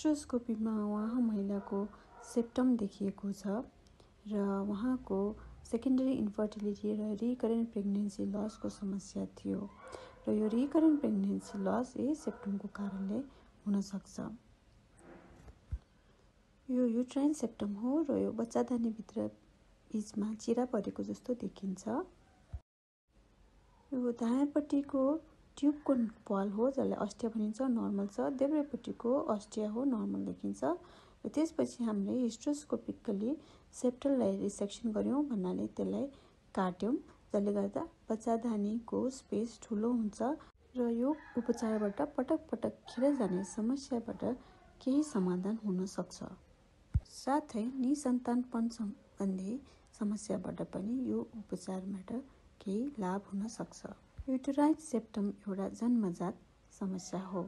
हिस्ट्रोस्कोपीमा उहाँ महिलाको सेप्टम देखिएको छ र उहाँको सेकेन्डरी इन्फर्टिलिटी र रिकरेन्ट प्रेग्नेन्सी लसको समस्या थियो र यो रिकरेन्ट प्रेग्नेन्सी लस यही सेप्टमको कारणले हुन सक्छ। यो युट्राइन सेप्टम हो र यो बच्चादानीभित्र बीचमा चिरा परेको जस्तो देखिन्छ। यो दायाँपट्टिको ट्युबको वाल हो जसलाई अस्टिया भनिन्छ, नर्मल छ। देब्रेपट्टिको अस्टिया हो, नर्मल देखिन्छ। र त्यसपछि हामीले हिस्ट्रोस्कोपिकली सेप्टललाई रिसेक्सन गर्यौं भन्नाले त्यसलाई काट्यौं, जसले गर्दा बच्चादानीको स्पेस ठुलो हुन्छ र यो उपचारबाट पटक पटक खेर जाने समस्याबाट केही समाधान हुन सक्छ। साथै निसन्तानपन सम्बन्धी समस्याबाट पनि यो उपचारबाट केही लाभ हुन सक्छ। युटेराइन सेप्टम एउटा जन्मजात समस्या हो।